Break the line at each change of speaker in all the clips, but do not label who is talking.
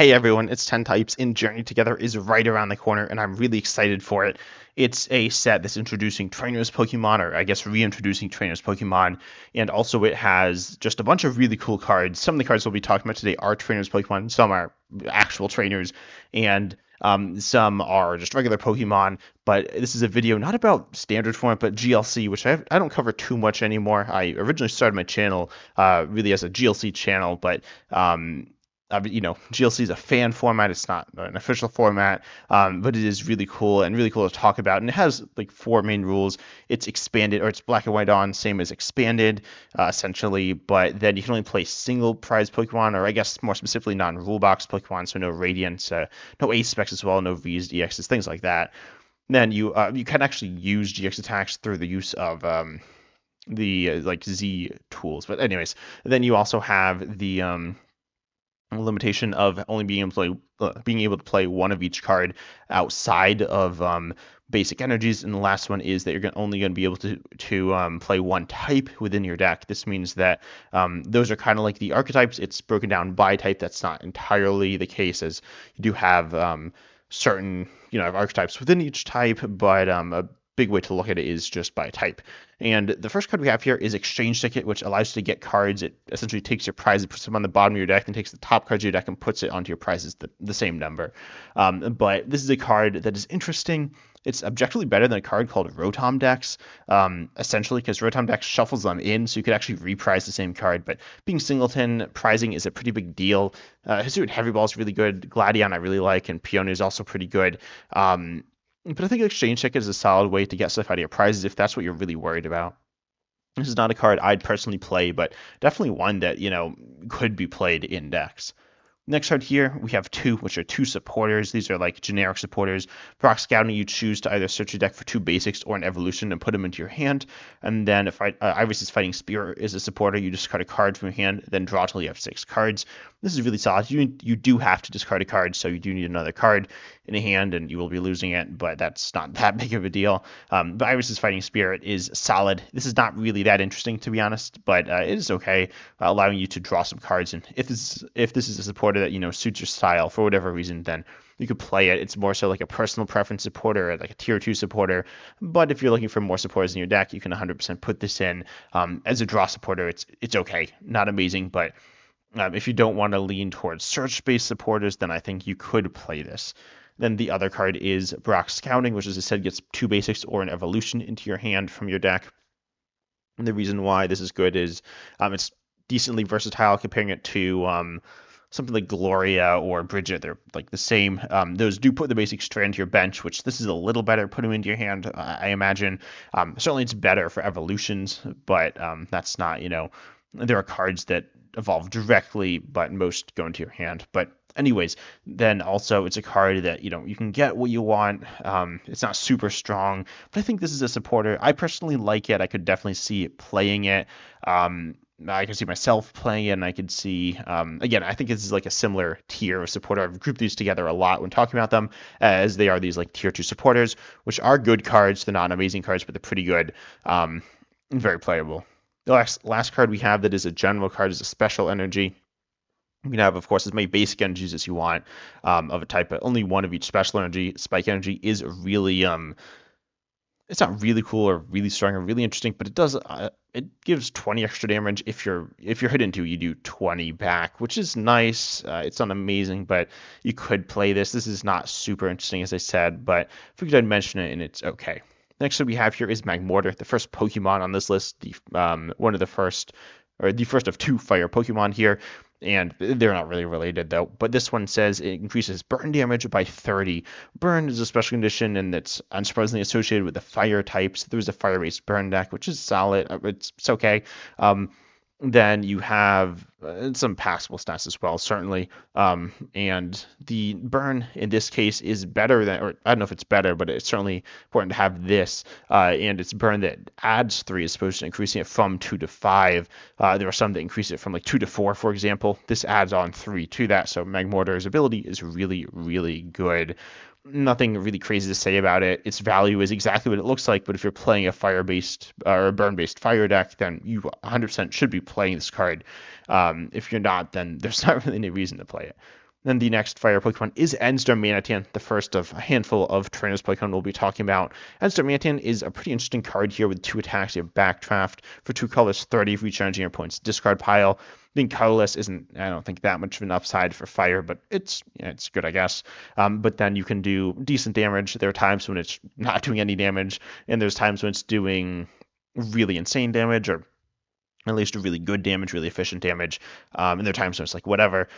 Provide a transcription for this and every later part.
Hey everyone, it's 10 Types, and Journey Together is right around the corner, and I'm really excited for it. It's a set that's introducing trainers Pokemon, or I guess reintroducing trainers Pokemon, and also it has just a bunch of really cool cards. Some of the cards we'll be talking about today are trainers Pokemon, some are actual trainers, and some are just regular Pokemon. But this is a video not about standard format, but GLC, which I don't cover too much anymore. I originally started my channel really as a GLC channel, but GLC is a fan format. It's not an official format, but it is really cool and really cool to talk about. And it has like four main rules. It's expanded, or it's black and white on, same as expanded, essentially. But then you can only play single prize Pokemon, or I guess more specifically non-rule box Pokemon. So no Radiance, no Ace specs as well, no V's, EXs, things like that. And then you can actually use GX attacks through the use of the like Z tools. But anyways, then you also have the limitation of only being able to play one of each card outside of basic energies, and the last one is that you're only going to be able to play one type within your deck. This means that those are kind of like the archetypes. It's broken down by type. That's not entirely the case, as you do have certain archetypes within each type, but a big way to look at it is just by type. And the first card we have here is Exchange Ticket, which allows you to get cards. It essentially takes your prizes, puts them on the bottom of your deck, and takes the top cards of your deck and puts it onto your prizes, the same number. But this is a card that is interesting. It's objectively better than a card called Rotom Dex, essentially because Rotom Dex shuffles them in, so you could actually reprize the same card. But being singleton, prizing is a pretty big deal. History Heavy Ball is really good. Gladion I really like, and Peony is also pretty good. But I think Exchange Ticket is a solid way to get stuff out of your prizes if that's what you're really worried about. This is not a card I'd personally play, but definitely one that, could be played in decks. Next card here, we have two, which are two supporters. These are like generic supporters. For Scouting, you choose to either search your deck for two basics or an evolution and put them into your hand. And then if Iris's Fighting Spirit is a supporter, you discard a card from your hand, then draw till you have 6 cards. This is really solid. You do have to discard a card, so you do need another card in a hand, and you will be losing it, but that's not that big of a deal. But Iris's Fighting Spirit is solid. This is not really that interesting, to be honest, but it is okay, allowing you to draw some cards. And if this is a supporter that suits your style for whatever reason, then you could play it. It's more so like a personal preference supporter, like a tier 2 supporter. But if you're looking for more supporters in your deck, you can 100% put this in as a draw supporter. It's okay, not amazing, but if you don't want to lean towards search-based supporters, then I think you could play this. Then the other card is Brock Scouting, which, as I said, gets 2 basics or an evolution into your hand from your deck. And the reason why this is good is it's decently versatile. Comparing it to something like Gloria or Bridget, they're like the same. Those do put the basics straight into your bench, which this is a little better. Put them into your hand, I imagine. Certainly it's better for evolutions, but that's not, there are cards that evolve directly, but most go into your hand. But anyways, then also it's a card that you can get what you want. It's not super strong, but I think this is a supporter. I personally like it. I could definitely see playing it. I can see myself playing it, and I could see, again, I think this is like a similar tier of supporter. I've grouped these together a lot when talking about them, as they are these like tier 2 supporters, which are good cards. They're not amazing cards, but they're pretty good, and very playable. The last card we have that is a general card is a Special Energy. You can have, of course, as many basic energies as you want of a type, but only one of each special energy. Spike Energy is really, it's not really cool or really strong or really interesting, but it gives 20 extra damage. If you're hit into, you do 20 back, which is nice. It's not amazing, but you could play this. This is not super interesting, as I said, but I figured I'd mention it, and it's okay. Next one we have here is Magmortar, the first Pokemon on this list, the first of 2 fire Pokemon here, and they're not really related though. But this one says it increases burn damage by 30. Burn is a special condition, and it's unsurprisingly associated with the fire types. There's a fire-based burn deck, which is solid. It's okay. Then you have some passable stats as well, certainly. And the burn in this case is better than, or I don't know if it's better, but it's certainly important to have this. And it's burn that adds 3 as opposed to increasing it from 2 to 5. There are some that increase it from like 2 to 4, for example. This adds on 3 to that. So Magmortar's ability is really, really good. Nothing really crazy to say about it. Its value is exactly what it looks like, but if you're playing a fire-based or a burn-based fire deck, then you 100% should be playing this card. If you're not, then there's not really any reason to play it. Then the next fire Pokemon is Enstar Manatee, the first of a handful of trainers Pokemon we'll be talking about. Enstar Manatee is a pretty interesting card here with 2 attacks. You have Backdraft for 2 colors, 30 for each energy in your points discard pile. Being colorless isn't, I don't think, that much of an upside for fire, but it's good, I guess. But then you can do decent damage. There are times when it's not doing any damage, and there's times when it's doing really insane damage, or at least really good damage, really efficient damage. And there are times when it's like whatever.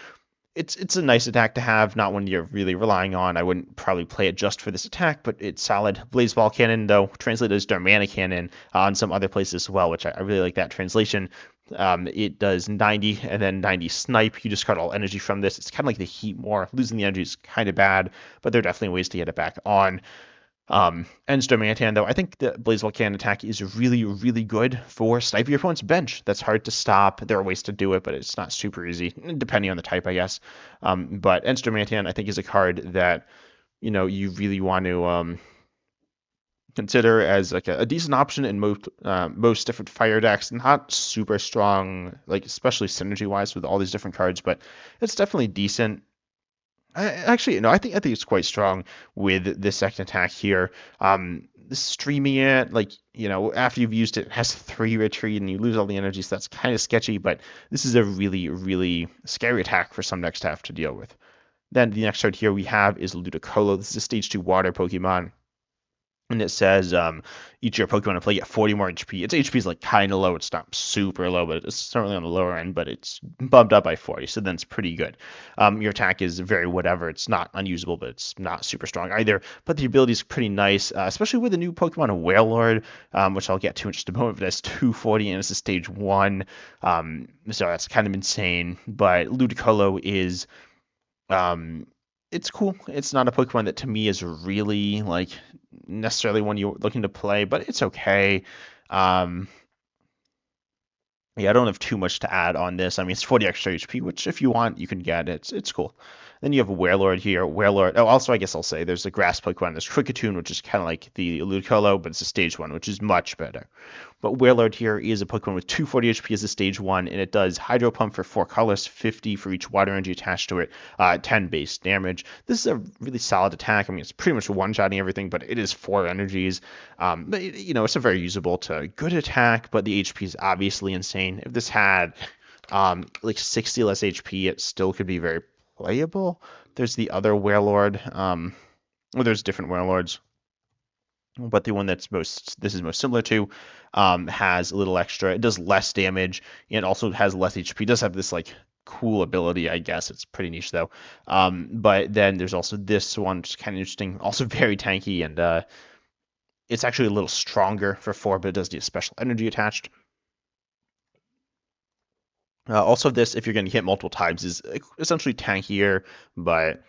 It's a nice attack to have, not one you're really relying on. I wouldn't probably play it just for this attack, but it's solid. Blaze Ball Cannon, though, translated as Darmanic Cannon on some other places as well, which I really like that translation. It does 90 and then 90 Snipe. You discard all energy from this. It's kind of like the Heat More. Losing the energy is kind of bad, but there are definitely ways to get it back on. Enstar Manatee, though, I think the Blaze Ball Cannon attack is really, really good for sniping your opponent's bench. That's hard to stop. There are ways to do it, but it's not super easy, depending on the type, I guess. But Enstar Manatee, I think, is a card that, you really want to consider as like a decent option in most different fire decks. Not super strong, like especially synergy-wise with all these different cards, but it's definitely decent. Actually, no, I think it's quite strong with this second attack here. Streaming it, like, after you've used it, it has 3 retreat and you lose all the energy, so that's kind of sketchy, but this is a really, really scary attack for some decks to have to deal with. Then the next card here we have is Ludicolo. This is a stage 2 water Pokemon. And it says each of your Pokemon in play get 40 more HP. Its HP is like kind of low. It's not super low, but it's certainly on the lower end, but it's bumped up by 40, so then it's pretty good. Your attack is very whatever. It's not unusable, but it's not super strong either. But the ability is pretty nice, especially with the new Pokemon Wailord, which I'll get to in just a moment. But it has 240 and it's a stage 1, so that's kind of insane. But Ludicolo is... it's cool. It's not a Pokemon that to me is really like necessarily one you're looking to play, but it's okay. Yeah, I don't have too much to add on this. I mean, it's 40 extra HP, which if you want, you can get. It's cool. Then you have Wailord here. Wailord. Oh, also, I guess I'll say there's a grass Pokemon. There's Kricketune, which is kind of like the Ludicolo, but it's a stage 1, which is much better. But Wailord here is a Pokemon with 240 HP as a stage 1, and it does Hydro Pump for 4 colors, 50 for each water energy attached to it, 10 base damage. This is a really solid attack. I mean, it's pretty much one-shotting everything, but it is 4 energies. But, it's a very usable to good attack, but the HP is obviously insane. If this had like 60 less HP, it still could be very playable. There's the other Wailord. There's different Wailords, but the one this is most similar to has a little extra. It does less damage and also has less HP. It does have this like cool ability, I guess. It's pretty niche though. But then there's also this one, which is kind of interesting. Also very tanky, and it's actually a little stronger for 4, but it does get special energy attached. Also, this, if you're going to hit multiple times, is essentially tankier, but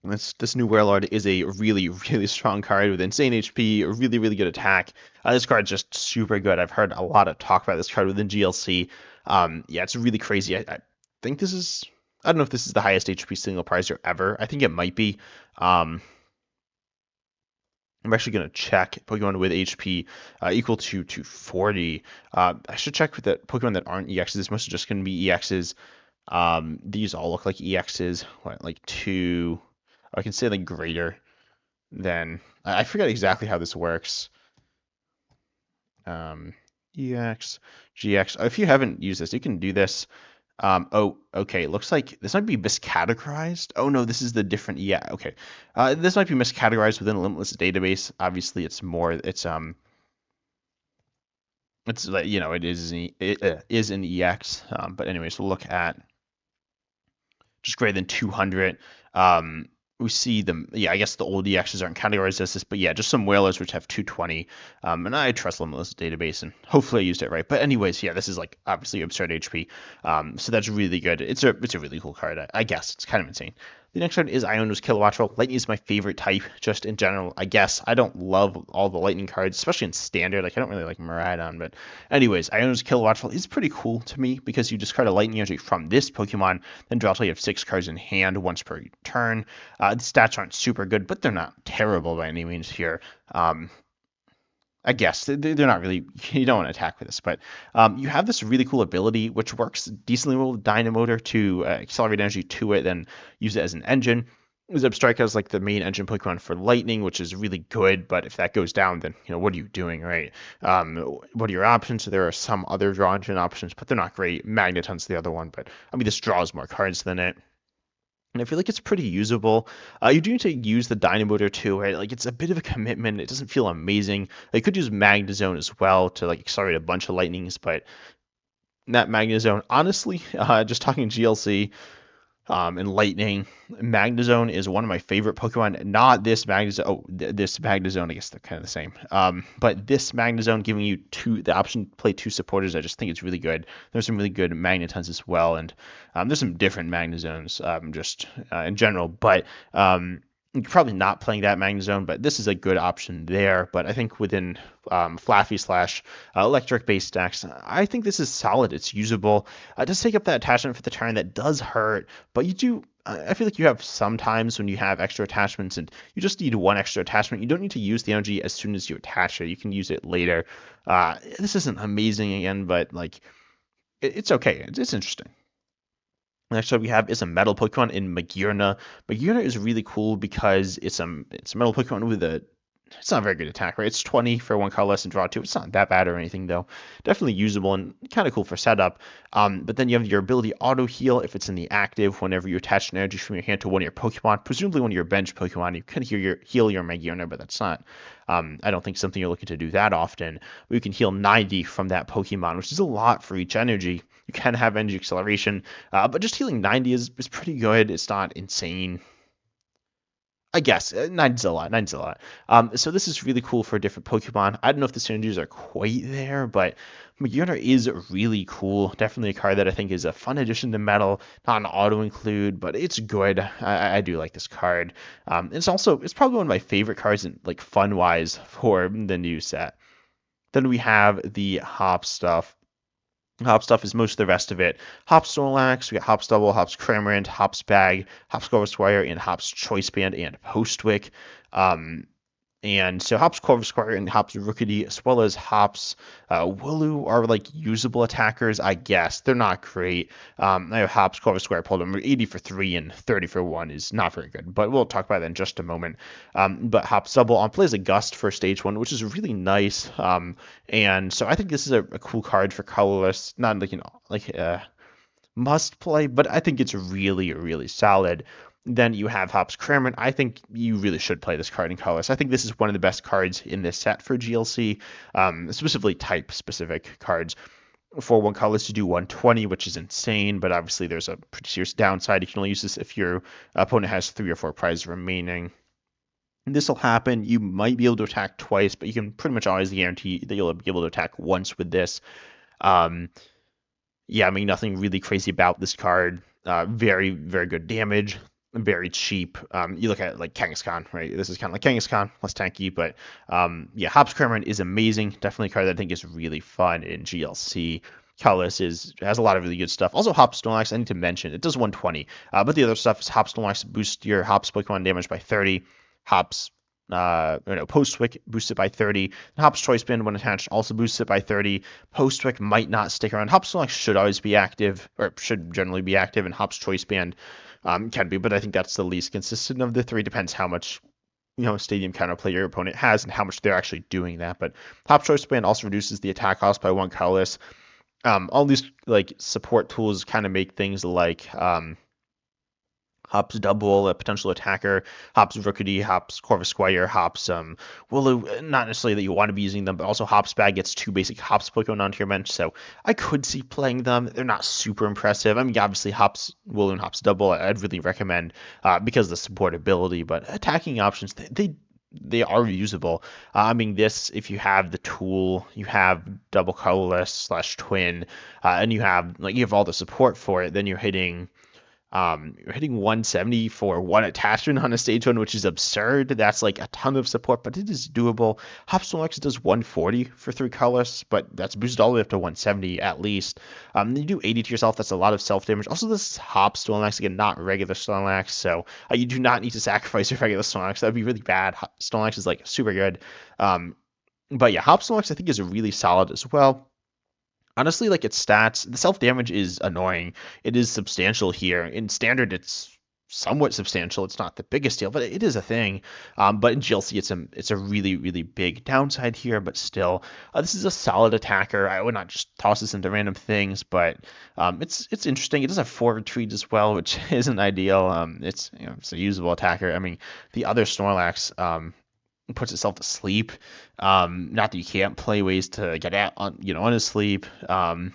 this new Wailord is a really, really strong card with insane HP, a really, really good attack. This card's just super good. I've heard a lot of talk about this card within GLC. Yeah, it's really crazy. I think this is... I don't know if this is the highest HP single prizer ever. I think it might be. I'm actually going to check Pokemon with HP equal to 240. I should check with the Pokemon that aren't EXs. It's mostly just going to be EXs. These all look like EXs. What, like 2... I can say like greater than... I forget exactly how this works. EX, GX. If you haven't used this, you can do this. Oh, okay. It looks like this might be miscategorized. Oh no, this is the different. Yeah, okay. This might be miscategorized within a Limitless database. Obviously, it's like, it is an EX. But anyways, we'll look at just greater than 200. We see them. Yeah, I guess the old EXs aren't categorized as this, but yeah, just some Wailers which have 220. And I trust Limitless database, and hopefully I used it right. But anyways, yeah, this is like obviously absurd HP. So that's really good. It's a really cool card. I guess it's kind of insane. The next card is Iono's Kilowattrel. Lightning is my favorite type, just in general, I guess. I don't love all the Lightning cards, especially in Standard. Like, I don't really like Miraidon, but anyways, Iono's Kilowattrel is pretty cool to me because you discard a Lightning energy from this Pokemon, then draw till you have 6 cards in hand once per turn. The stats aren't super good, but they're not terrible by any means here. I guess they're not really. You don't want to attack with this, but you have this really cool ability which works decently well with Dynamotor to accelerate energy to it, then use it as an engine. Zebstrika is like the main engine Pokemon for Lightning, which is really good. But if that goes down, then what are you doing, right? What are your options? There are some other draw engine options, but they're not great. Magneton's the other one, but I mean this draws more cards than it. And I feel like it's pretty usable. You do need to use the Dynamotor too, right? Like it's a bit of a commitment. It doesn't feel amazing. I could use Magnezone as well to like accelerate a bunch of lightnings, but that Magnezone, honestly, just talking GLC, and Lightning. Magnezone is one of my favorite Pokemon. Not this Magnezone. Oh, this Magnezone. I guess they're kind of the same. But this Magnezone giving you the option to play two supporters. I just think it's really good. There's some really good Magnetons as well, and there's some different Magnezones just in general. But you're probably not playing that Magnezone, but this is a good option there. But I think within Flaffy slash electric base stacks, I think this is solid. It's usable. It does take up that attachment for the turn. That does hurt, but you do. I feel like you have some times when you have extra attachments and you just need one extra attachment. You don't need to use the energy as soon as you attach it. You can use it later. This isn't amazing again, but like it's okay. It's interesting. Next up we have is a metal Pokemon in Magearna. Magearna is really cool because it's a metal Pokemon with a it's not a very good attack, right? It's 20 for one colorless and draw two. It's not that bad or anything though. Definitely usable and kind of cool for setup. But then you have your ability auto heal if it's in the active whenever you attach an energy from your hand to one of your Pokemon, presumably one of your bench Pokemon. You can heal your Magearna, but that's not. I don't think something you're looking to do that often. You can heal 90 from that Pokemon, which is a lot for each energy. You can have energy acceleration, but just healing 90 is pretty good. It's not insane. I guess 90's a lot. 90's a lot. So this is really cool for different Pokemon. I don't know if the synergies are quite there, but Magearna is really cool. Definitely a card that I think is a fun addition to Metal. Not an auto include, but it's good. I do like this card. It's probably one of my favorite cards in like fun wise for the new set. Then we have the Hop stuff. Hop stuff is most of the rest of it. Hops Snorlax, we got Hops Double, Hops Cramorant, Hops Bag, Hops Corvusquire, and Hops Choice Band and Postwick. And so Hops Corvusquire and Hops Rookity, as well as Hops Wooloo are like usable attackers, I guess. They're not great. I have Hops Corvusquire pulled them 80 for 3 and 30 for 1 is not very good, but we'll talk about that in just a moment. But Hops Double on plays a Gust for stage 1, which is really nice. And so I think this is a cool card for colorless, not like must play, but I think it's really, really solid. Then you have Hops Cramorant. I think you really should play this card in colorless. I think this is one of the best cards in this set for GLC, specifically type-specific cards. For one colorless, you do 120, which is insane, but obviously there's a pretty serious downside. You can only use this if your opponent has 3 or 4 prizes remaining. This will happen. You might be able to attack twice, but you can pretty much always guarantee that you'll be able to attack once with this. Yeah, I mean, nothing really crazy about this card. Very, very good damage. Very cheap. You look at like Kangaskhan, right? This is kind of like Kangaskhan, less tanky, but yeah, Hops Cramorant is amazing. Definitely a card that I think is really fun in GLC. Colorless has a lot of really good stuff. Also, Hops Snorlax, I need to mention, it does 120, but the other stuff is Hops Snorlax boost your Hops Pokemon damage by 30. Hops Postwick boosts it by 30. And Hops Choice Band, when attached, also boosts it by 30. Postwick might not stick around. Hops Snorlax should always be active, or should generally be active, and Hops Choice Band can be, but I think that's the least consistent of the 3. Depends how much stadium counterplay your opponent has and how much they're actually doing that. But Hops Choice Band also reduces the attack cost by 1 colorless. All these like support tools kind of make things like Hops Double, a potential attacker, Hops Rookity, Hops Corvusquire, Hops Wooloo, not necessarily that you want to be using them, but also Hops Bag gets 2 basic Hops Pokemon onto your bench, so I could see playing them. They're not super impressive. I mean, obviously Hops Wooloo and Hops Double I'd really recommend because of the support ability, but attacking options, they are usable. I mean, this, if you have the tool, you have double colorless / twin, and you have all the support for it, then you're hitting 170 for 1 attachment on a stage 1, which is absurd. That's like a ton of support, but it is doable. Hops Snorlax does 140 for 3 colors, but that's boosted all the way up to 170 at least. You do 80 to yourself. That's a lot of self damage. Also, this is Hops Snorlax, again, not regular Snorlax, so you do not need to sacrifice your regular Snorlax. That would be really bad. Snorlax is like super good. But yeah, Hop Snorlax I think is really solid as well. Honestly, like its stats, the self damage is annoying. It is substantial here. In standard, it's somewhat substantial. It's not the biggest deal, but it is a thing. But in GLC, it's a really really big downside here. But still, this is a solid attacker. I would not just toss this into random things, but it's interesting. It does have 4 retreat as well, which isn't ideal. It's a usable attacker. I mean, the other Snorlax. Puts itself to sleep. Not that you can't play ways to get out on his sleep. And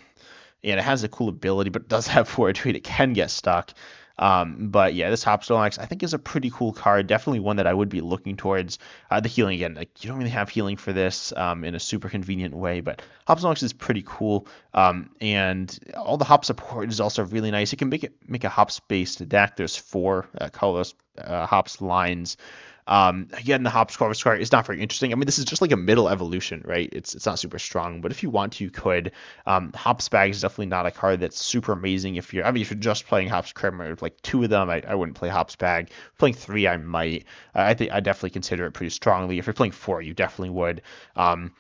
it has a cool ability, but it does have 4 retreat. It can get stuck. But yeah, this Hop Snorlax I think is a pretty cool card. Definitely one that I would be looking towards. The healing again, like you don't really have healing for this in a super convenient way, but Hop Snorlax is pretty cool. And all the hop support is also really nice. You can make a hops based deck. There's 4 colorless hops lines. Again, the Hops Corvus is not very interesting. I mean, this is just like a middle evolution, right? It's not super strong, but if you want to, you could. Hops Bag is definitely not a card that's super amazing. If you're just playing Hops Crim or like 2 of them, I wouldn't play Hops Bag. Playing 3, I might. I think I definitely consider it pretty strongly. If you're playing 4, you definitely would. And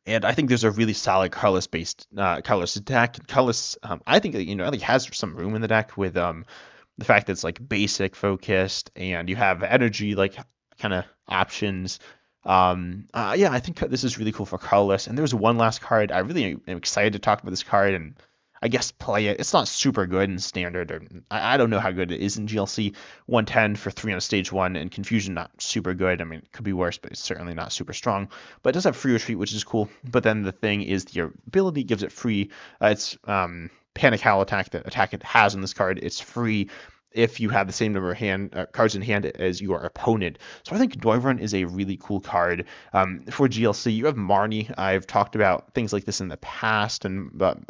I think there's a really solid colorless deck. Colorless, I think it has some room in the deck with the fact that it's like basic focused and you have energy like kind of options. Yeah, I think this is really cool for colorless. And there's one last card. I really am excited to talk about this card and I guess play it. It's not super good in standard, or I don't know how good it is in GLC. 110 for 3 on stage 1, and Confusion not super good. I mean, it could be worse, but it's certainly not super strong. But it does have free retreat, which is cool. But then the thing is, the ability gives it free. It's Panic Howl attack. The attack it has on this card, it's free if you have the same number of cards in hand as your opponent. So I think Noivern is a really cool card. For GLC, you have Marnie. I've talked about things like this in the past, but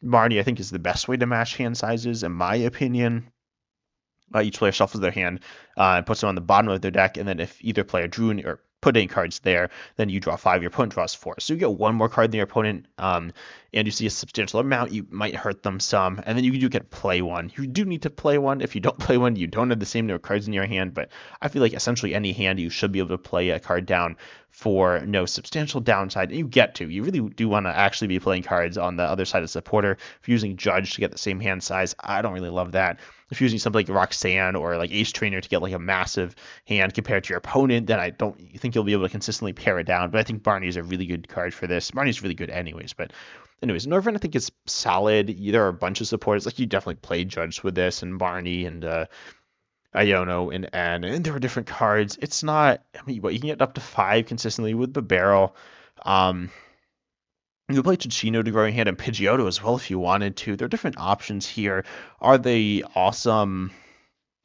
Marnie, I think, is the best way to match hand sizes, in my opinion. Each player shuffles their hand and puts them on the bottom of their deck, and then if either player drew or put any cards there, then you draw 5, your opponent draws 4. So you get 1 more card than your opponent, and you see a substantial amount, you might hurt them some, and then you do get to play 1. You do need to play 1. If you don't play 1, you don't have the same number of cards in your hand, but I feel like essentially any hand you should be able to play a card down for no substantial downside, and you really do want to actually be playing cards on the other side of supporter. If you're using Judge to get the same hand size, I don't really love that. If you're using something like Roxanne or like Ace Trainer to get like a massive hand compared to your opponent, then I don't think you'll be able to consistently pare it down. But I think Barney is a really good card for this. Barney's really good anyways, but anyways, Noivern I think is solid. There are a bunch of supporters. Like you definitely play Judge with this and Barney and Iono and there are different cards. It's not, I mean, you can get up to 5 consistently with the barrel. You can play Ticino to grow your hand and Pidgeotto as well if you wanted to. There are different options here. Are they awesome?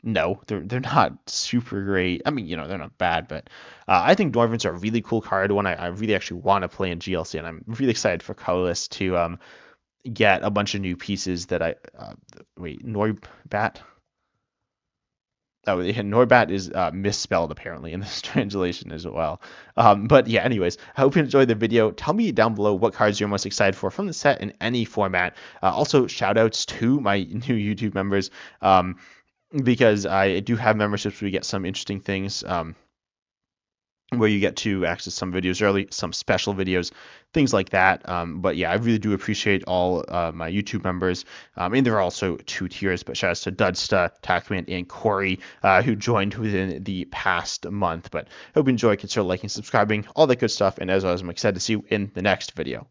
No, they're not super great. I mean, they're not bad, but I think Noivern's a really cool card, one I really actually want to play in GLC, and I'm really excited for Colorless to get a bunch of new pieces that Noibat? Oh, yeah, Norbat is misspelled apparently in this translation as well. But yeah, anyways, I hope you enjoyed the video. Tell me down below what cards you're most excited for from the set in any format. Also, shout outs to my new YouTube members because I do have memberships where we get some interesting things. Where you get to access some videos early, some special videos, things like that. But yeah, I really do appreciate all my YouTube members. And there are also 2 tiers, but shout outs to Dudsta, Tackman, and Corey, who joined within the past month. But hope you enjoy, consider liking, subscribing, all that good stuff. And as always, I'm excited to see you in the next video.